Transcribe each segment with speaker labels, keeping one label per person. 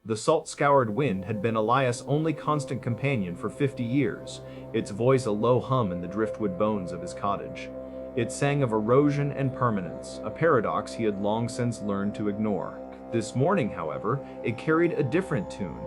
Speaker 1: The salt-scoured wind had been Elias' only constant companion for 50 years, its voice a low hum in the driftwood bones of his cottage. It sang of erosion and permanence, a paradox he had long since learned to ignore. This morning, however, it carried a different tune,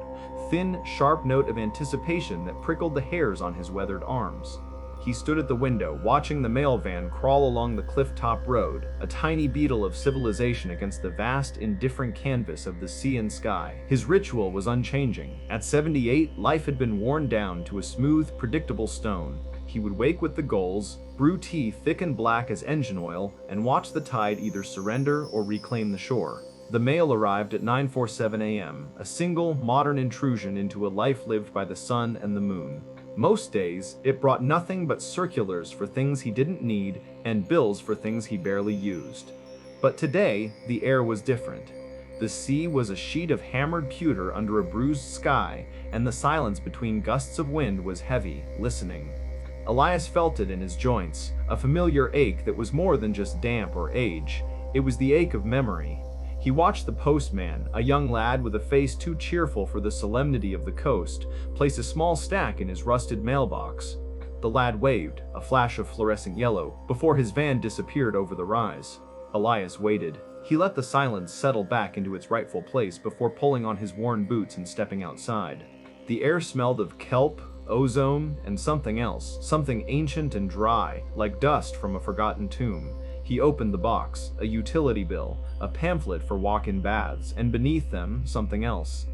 Speaker 1: thin, sharp note of anticipation that prickled the hairs on his weathered arms. He stood at the window, watching the mail van crawl along the cliff-top road, a tiny beetle of civilization against the vast, indifferent canvas of the sea and sky. His ritual was unchanging. At 78, life had been worn down to a smooth, predictable stone. He would wake with the gulls, brew tea thick and black as engine oil, and watch the tide either surrender or reclaim the shore. The mail arrived at 9:47 a.m., a single, modern intrusion into a life lived by the sun and the moon. Most days, it brought nothing but circulars for things he didn't need and bills for things he barely used. But today, the air was different. The sea was a sheet of hammered pewter under a bruised sky, and the silence between gusts of wind was heavy, listening. Elias felt it in his joints, a familiar ache that was more than just damp or age. It was the ache of memory. He watched the postman, a young lad with a face too cheerful for the solemnity of the coast, place a small stack in his rusted mailbox. The lad waved, a flash of fluorescent yellow, before his van disappeared over the rise. Elias waited. He let the silence settle back into its rightful place before pulling on his worn boots and stepping outside. The air smelled of kelp, ozone, and something else, something ancient and dry, like dust from a forgotten tomb. He opened the box, a utility bill, a pamphlet for walk-in baths, and beneath them, something else.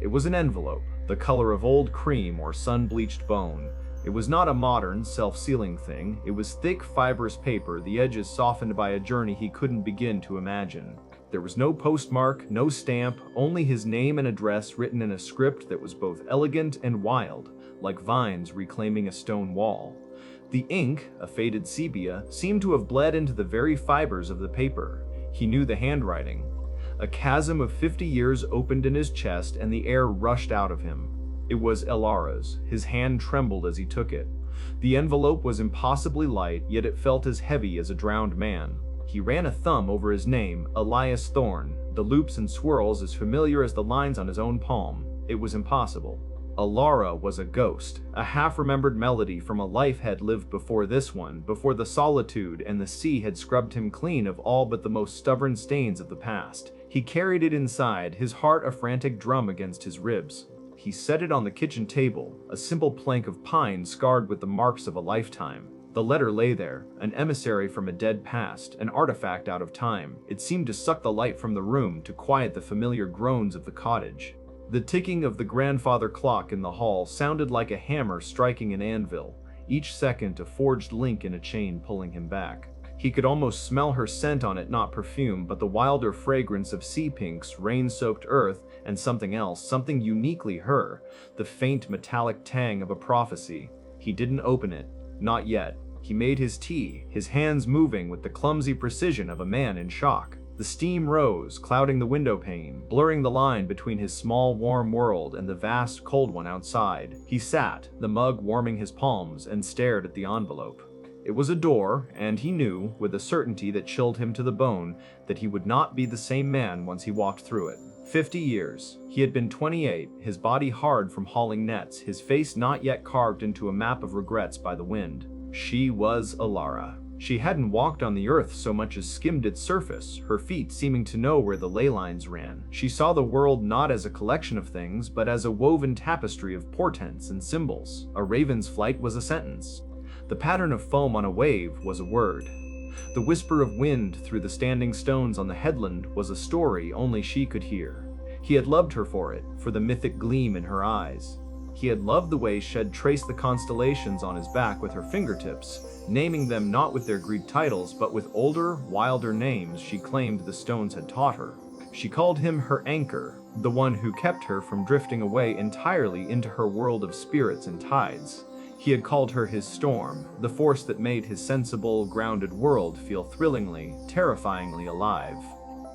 Speaker 1: It was an envelope, the color of old cream or sun-bleached bone. It was not a modern, self-sealing thing. It was thick, fibrous paper, the edges softened by a journey he couldn't begin to imagine. There was no postmark, no stamp, only his name and address written in a script that was both elegant and wild, like vines reclaiming a stone wall. The ink, a faded sepia, seemed to have bled into the very fibers of the paper. He knew the handwriting. A chasm of 50 years opened in his chest and the air rushed out of him. It was Elara's. His hand trembled as he took it. The envelope was impossibly light, yet it felt as heavy as a drowned man. He ran a thumb over his name, Elias Thorne, the loops and swirls as familiar as the lines on his own palm. It was impossible. Elara was a ghost, a half-remembered melody from a life had lived before this one, before the solitude and the sea had scrubbed him clean of all but the most stubborn stains of the past. He carried it inside, his heart a frantic drum against his ribs. He set it on the kitchen table, a simple plank of pine scarred with the marks of a lifetime. The letter lay there, an emissary from a dead past, an artifact out of time. It seemed to suck the light from the room, to quiet the familiar groans of the cottage. The ticking of the grandfather clock in the hall sounded like a hammer striking an anvil, each second a forged link in a chain pulling him back. He could almost smell her scent on it, not perfume, but the wilder fragrance of sea pinks, rain-soaked earth, and something else, something uniquely her, the faint metallic tang of a prophecy. He didn't open it, not yet. He made his tea, his hands moving with the clumsy precision of a man in shock. The steam rose, clouding the window pane, blurring the line between his small, warm world and the vast, cold one outside. He sat, the mug warming his palms, and stared at the envelope. It was a door, and he knew, with a certainty that chilled him to the bone, that he would not be the same man once he walked through it. 50 years. He had been 28, his body hard from hauling nets, his face not yet carved into a map of regrets by the wind. She was Elara. She hadn't walked on the earth so much as skimmed its surface, her feet seeming to know where the ley lines ran. She saw the world not as a collection of things, but as a woven tapestry of portents and symbols. A raven's flight was a sentence. The pattern of foam on a wave was a word. The whisper of wind through the standing stones on the headland was a story only she could hear. He had loved her for it, for the mythic gleam in her eyes. He had loved the way she'd traced the constellations on his back with her fingertips, naming them not with their Greek titles but with older, wilder names she claimed the stones had taught her. She called him her anchor, the one who kept her from drifting away entirely into her world of spirits and tides. He had called her his storm, the force that made his sensible, grounded world feel thrillingly, terrifyingly alive.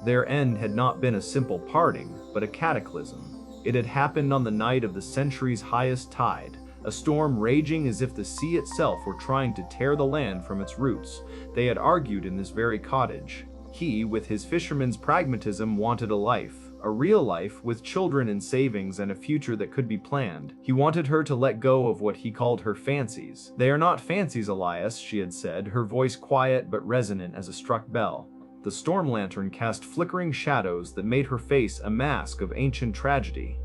Speaker 1: Their end had not been a simple parting, but a cataclysm. It had happened on the night of the century's highest tide, a storm raging as if the sea itself were trying to tear the land from its roots. They had argued in this very cottage. He, with his fisherman's pragmatism, wanted a a real life with children and savings and a future that could be planned. He wanted her to let go of what he called her fancies. "They are not fancies, Elias," she had said, her voice quiet but resonant as a struck bell. The storm lantern cast flickering shadows that made her face a mask of ancient tragedy.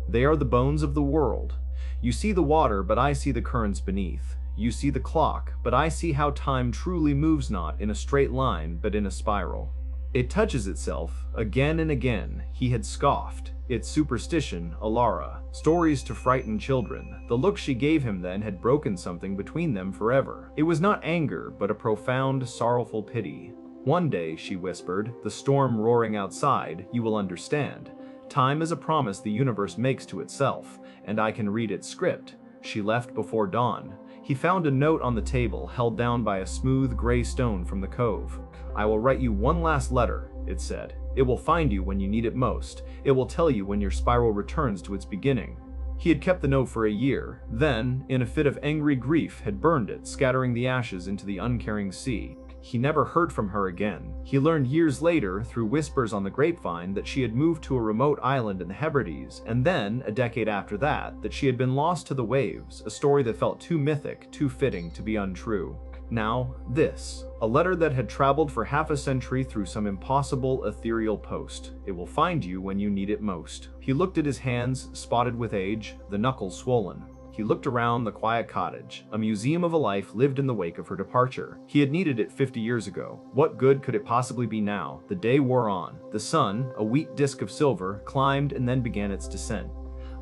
Speaker 1: "They are the bones of the world. You see the water, but I see the currents beneath. You see the clock, but I see how time truly moves not in a straight line, but in a spiral. It touches itself again and again," he had scoffed. "It's superstition, Elara. Stories to frighten children." The look she gave him then had broken something between them forever. It was not anger, but a profound, sorrowful pity. "One day," she whispered, "the storm roaring outside, you will understand. Time is a promise the universe makes to itself, and I can read its script." She left before dawn. He found a note on the table, held down by a smooth gray stone from the cove. "I will write you one last letter," it said. "It will find you when you need it most. It will tell you when your spiral returns to its beginning." He had kept the note for a year, then, in a fit of angry grief, had burned it, scattering the ashes into the uncaring sea. He never heard from her again. He learned years later, through whispers on the grapevine, that she had moved to a remote island in the Hebrides, and then, a decade after that, that she had been lost to the waves, a story that felt too mythic, too fitting to be untrue. Now, this, a letter that had traveled for half a century through some impossible, ethereal post. "It will find you when you need it most." He looked at his hands, spotted with age, the knuckles swollen. He looked around the quiet cottage. A museum of a life lived in the wake of her departure. He had needed it 50 years ago. What good could it possibly be now? The day wore on. The sun, a wheat disk of silver, climbed and then began its descent.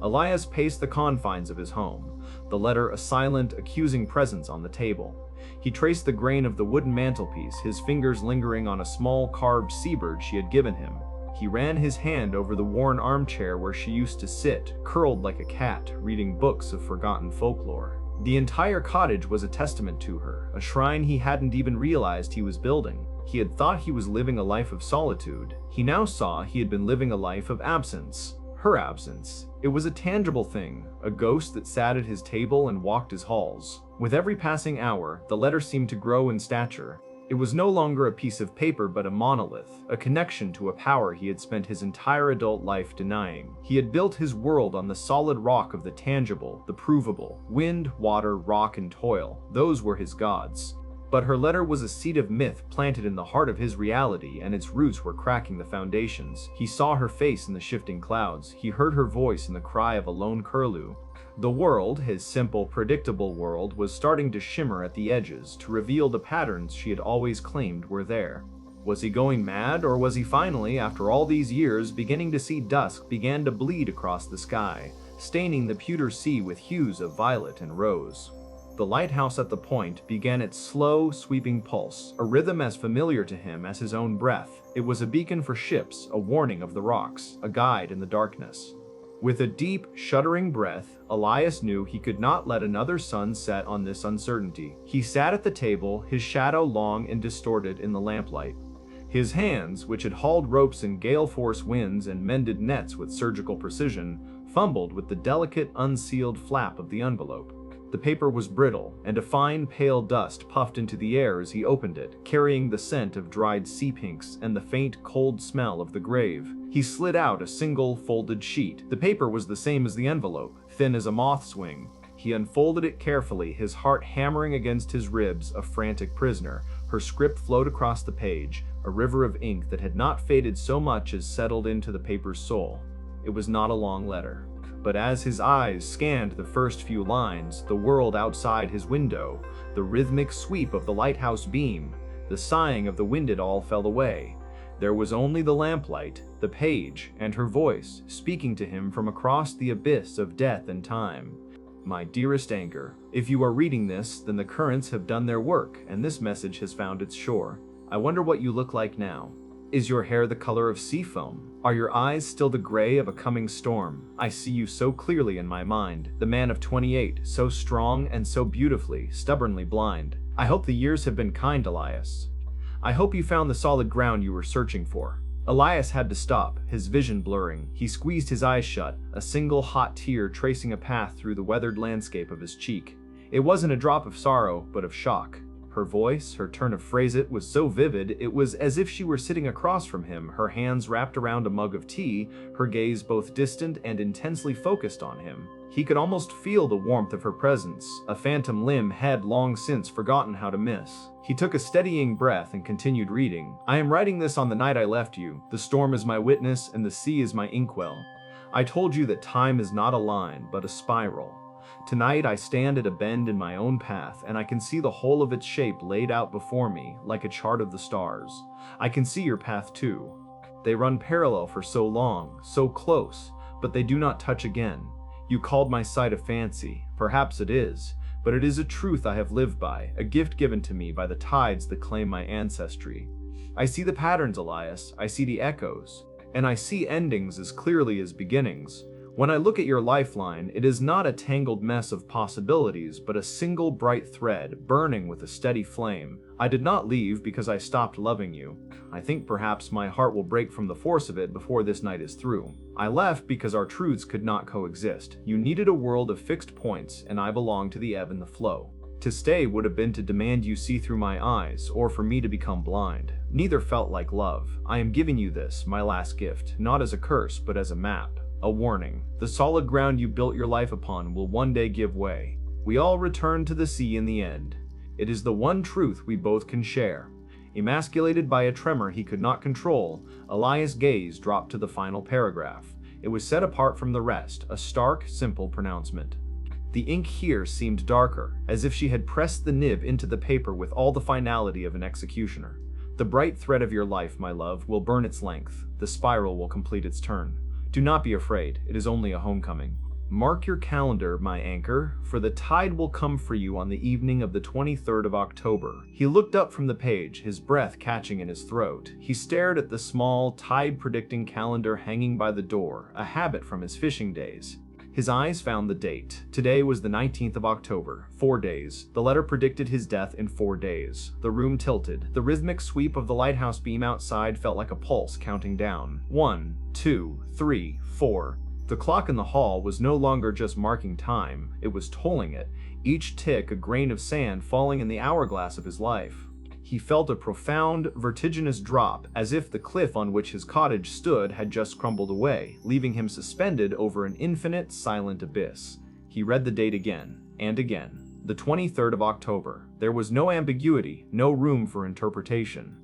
Speaker 1: Elias paced the confines of his home, the letter a silent, accusing presence on the table. He traced the grain of the wooden mantelpiece, his fingers lingering on a small carved seabird she had given him. He ran his hand over the worn armchair where she used to sit, curled like a cat, reading books of forgotten folklore. The entire cottage was a testament to her, a shrine he hadn't even realized he was building. He had thought he was living a life of solitude. He now saw he had been living a life of absence. Her absence. It was a tangible thing, a ghost that sat at his table and walked his halls. With every passing hour, the letter seemed to grow in stature. It was no longer a piece of paper but a monolith, a connection to a power he had spent his entire adult life denying. He had built his world on the solid rock of the tangible, the provable. Wind, water, rock, and toil. Those were his gods. But her letter was a seed of myth planted in the heart of his reality, and its roots were cracking the foundations. He saw her face in the shifting clouds. He heard her voice in the cry of a lone curlew. The world, his simple, predictable world, was starting to shimmer at the edges, to reveal the patterns she had always claimed were there. Was he going mad, or was he finally, after all these years, beginning to see dusk began to bleed across the sky, staining the pewter sea with hues of violet and rose? The lighthouse at the point began its slow, sweeping pulse, a rhythm as familiar to him as his own breath. It was a beacon for ships, a warning of the rocks, a guide in the darkness. With a deep, shuddering breath, Elias knew he could not let another sun set on this uncertainty. He sat at the table, his shadow long and distorted in the lamplight. His hands, which had hauled ropes in gale-force winds and mended nets with surgical precision, fumbled with the delicate, unsealed flap of the envelope. The paper was brittle, and a fine, pale dust puffed into the air as he opened it, carrying the scent of dried sea pinks and the faint, cold smell of the grave. He slid out a single, folded sheet. The paper was the same as the envelope, thin as a moth's wing. He unfolded it carefully, his heart hammering against his ribs, a frantic prisoner. Her script flowed across the page, a river of ink that had not faded so much as settled into the paper's soul. It was not a long letter. But as his eyes scanned the first few lines, the world outside his window, the rhythmic sweep of the lighthouse beam, the sighing of the wind, it all fell away. There was only the lamplight, the page, and her voice, speaking to him from across the abyss of death and time. "My dearest Anchor, if you are reading this, then the currents have done their work, and this message has found its shore. I wonder what you look like now. Is your hair the color of sea foam? Are your eyes still the gray of a coming storm? I see you so clearly in my mind, the man of 28, so strong and so beautifully, stubbornly blind. I hope the years have been kind, Elias. I hope you found the solid ground you were searching for." Elias had to stop, his vision blurring. He squeezed his eyes shut, a single hot tear tracing a path through the weathered landscape of his cheek. It wasn't a drop of sorrow, but of shock. Her voice, her turn of phrase it was so vivid, it was as if she were sitting across from him, her hands wrapped around a mug of tea, her gaze both distant and intensely focused on him. He could almost feel the warmth of her presence, a phantom limb had long since forgotten how to miss. He took a steadying breath and continued reading. I am writing this on the night I left you. The storm is my witness and the sea is my inkwell. I told you that time is not a line, but a spiral. Tonight I stand at a bend in my own path, and I can see the whole of its shape laid out before me, like a chart of the stars. I can see your path too. They run parallel for so long, so close, but they do not touch again. You called my sight a fancy. Perhaps it is, but it is a truth I have lived by, a gift given to me by the tides that claim my ancestry. I see the patterns, Elias. I see the echoes. And I see endings as clearly as beginnings. When I look at your lifeline, it is not a tangled mess of possibilities, but a single bright thread, burning with a steady flame. I did not leave because I stopped loving you. I think perhaps my heart will break from the force of it before this night is through. I left because our truths could not coexist. You needed a world of fixed points, and I belonged to the ebb and the flow. To stay would have been to demand you see through my eyes, or for me to become blind. Neither felt like love. I am giving you this, my last gift, not as a curse, but as a map. A warning. The solid ground you built your life upon will one day give way. We all return to the sea in the end. It is the one truth we both can share. Emasculated by a tremor he could not control, Elias' gaze dropped to the final paragraph. It was set apart from the rest, a stark, simple pronouncement. The ink here seemed darker, as if she had pressed the nib into the paper with all the finality of an executioner. The bright thread of your life, my love, will burn its length. The spiral will complete its turn. Do not be afraid, it is only a homecoming. Mark your calendar, my anchor, for the tide will come for you on the evening of the 23rd of October. He looked up from the page, his breath catching in his throat. He stared at the small, tide-predicting calendar hanging by the door, a habit from his fishing days. His eyes found the date. Today was the 19th of October, 4 days. The letter predicted his death in 4 days. The room tilted. The rhythmic sweep of the lighthouse beam outside felt like a pulse counting down. 1, 2, 3, 4. The clock in the hall was no longer just marking time, it was tolling it, each tick a grain of sand falling in the hourglass of his life. He felt a profound, vertiginous drop, as if the cliff on which his cottage stood had just crumbled away, leaving him suspended over an infinite, silent abyss. He read the date again, and again. The 23rd of October. There was no ambiguity, no room for interpretation.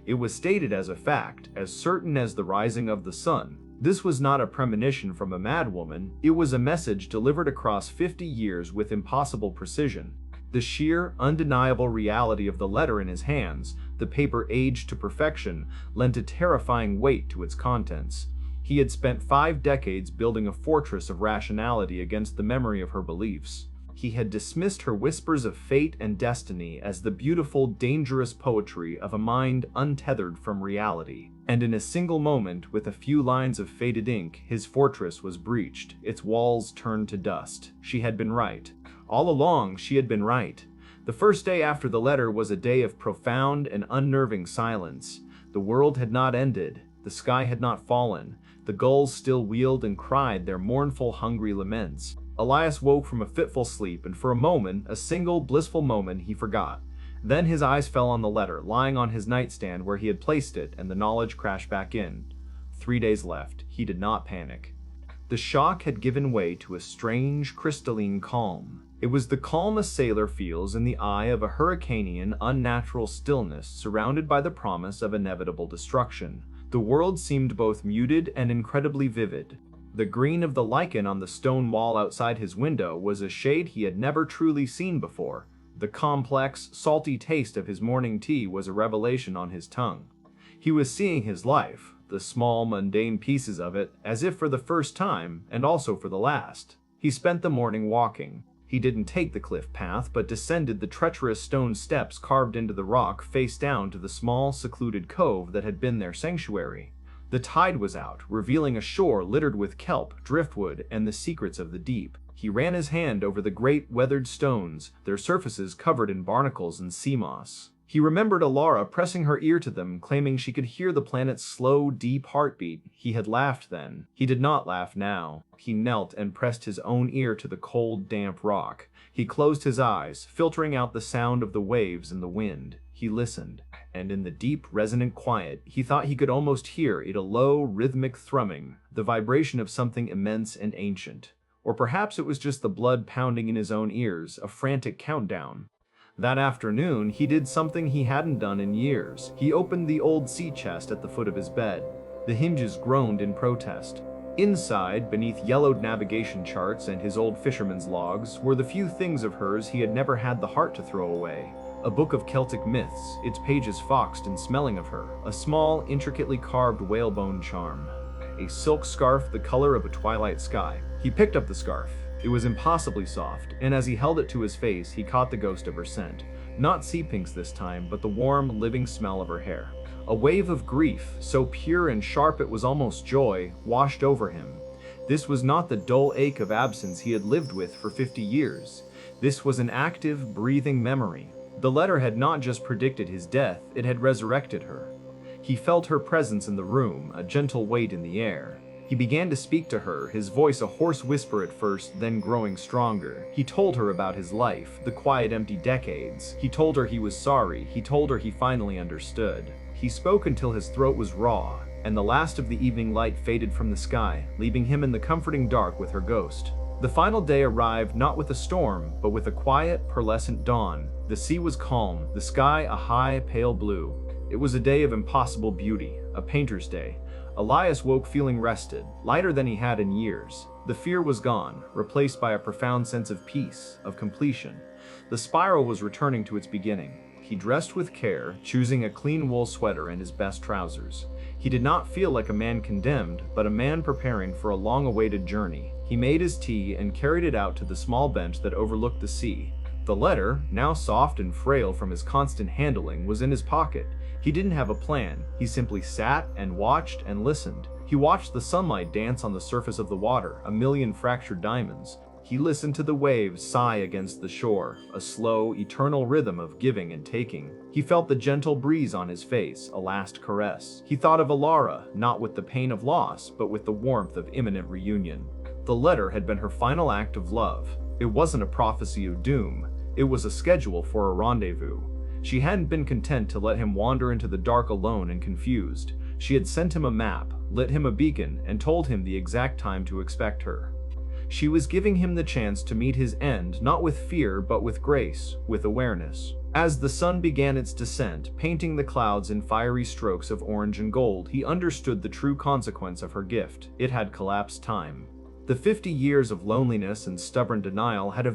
Speaker 1: It was stated as a fact, as certain as the rising of the sun. This was not a premonition from a madwoman, it was a message delivered across 50 years with impossible precision. The sheer, undeniable reality of the letter in his hands, the paper aged to perfection, lent a terrifying weight to its contents. He had spent 5 decades building a fortress of rationality against the memory of her beliefs. He had dismissed her whispers of fate and destiny as the beautiful, dangerous poetry of a mind untethered from reality. And in a single moment, with a few lines of faded ink, his fortress was breached, its walls turned to dust. She had been right. All along, she had been right. The first day after the letter was a day of profound and unnerving silence. The world had not ended. The sky had not fallen. The gulls still wheeled and cried their mournful, hungry laments. Elias woke from a fitful sleep, and for a moment, a single blissful moment, he forgot. Then his eyes fell on the letter, lying on his nightstand where he had placed it, and the knowledge crashed back in. 3 days left. He did not panic. The shock had given way to a strange, crystalline calm. It was the calm a sailor feels in the eye of a hurricanean, unnatural stillness surrounded by the promise of inevitable destruction. The world seemed both muted and incredibly vivid. The green of the lichen on the stone wall outside his window was a shade he had never truly seen before. The complex, salty taste of his morning tea was a revelation on his tongue. He was seeing his life, the small, mundane pieces of it, as if for the first time, and also for the last. He spent the morning walking. He didn't take the cliff path, but descended the treacherous stone steps carved into the rock face down to the small, secluded cove that had been their sanctuary. The tide was out, revealing a shore littered with kelp, driftwood, and the secrets of the deep. He ran his hand over the great, weathered stones, their surfaces covered in barnacles and sea moss. He remembered Elara pressing her ear to them, claiming she could hear the planet's slow, deep heartbeat. He had laughed then. He did not laugh now. He knelt and pressed his own ear to the cold, damp rock. He closed his eyes, filtering out the sound of the waves and the wind. He listened, and in the deep, resonant quiet, he thought he could almost hear it, a low, rhythmic thrumming, the vibration of something immense and ancient. Or perhaps it was just the blood pounding in his own ears, a frantic countdown. That afternoon, he did something he hadn't done in years. He opened the old sea chest at the foot of his bed. The hinges groaned in protest. Inside, beneath yellowed navigation charts and his old fisherman's logs, were the few things of hers he had never had the heart to throw away. A book of Celtic myths, its pages foxed and smelling of her. A small, intricately carved whalebone charm. A silk scarf the color of a twilight sky. He picked up the scarf. It was impossibly soft, and as he held it to his face, he caught the ghost of her scent. Not sea pinks this time, but the warm, living smell of her hair. A wave of grief, so pure and sharp it was almost joy, washed over him. This was not the dull ache of absence he had lived with for 50 years. This was an active, breathing memory. The letter had not just predicted his death, it had resurrected her. He felt her presence in the room, a gentle weight in the air. He began to speak to her, his voice a hoarse whisper at first, then growing stronger. He told her about his life, the quiet, empty decades. He told her he was sorry. He told her he finally understood. He spoke until his throat was raw, and the last of the evening light faded from the sky, leaving him in the comforting dark with her ghost. The final day arrived not with a storm, but with a quiet, pearlescent dawn. The sea was calm, the sky a high, pale blue. It was a day of impossible beauty, a painter's day. Elias woke feeling rested, lighter than he had in years. The fear was gone, replaced by a profound sense of peace, of completion. The spiral was returning to its beginning. He dressed with care, choosing a clean wool sweater and his best trousers. He did not feel like a man condemned, but a man preparing for a long-awaited journey. He made his tea and carried it out to the small bench that overlooked the sea. The letter, now soft and frail from his constant handling, was in his pocket. He didn't have a plan. He simply sat and watched and listened. He watched the sunlight dance on the surface of the water, a million fractured diamonds. He listened to the waves sigh against the shore, a slow, eternal rhythm of giving and taking. He felt the gentle breeze on his face, a last caress. He thought of Elara, not with the pain of loss, but with the warmth of imminent reunion. The letter had been her final act of love. It wasn't a prophecy of doom. It was a schedule for a rendezvous. She hadn't been content to let him wander into the dark alone and confused. She had sent him a map, lit him a beacon, and told him the exact time to expect her. She was giving him the chance to meet his end, not with fear, but with grace, with awareness. As the sun began its descent, painting the clouds in fiery strokes of orange and gold, he understood the true consequence of her gift. It had collapsed time. The 50 years of loneliness and stubborn denial had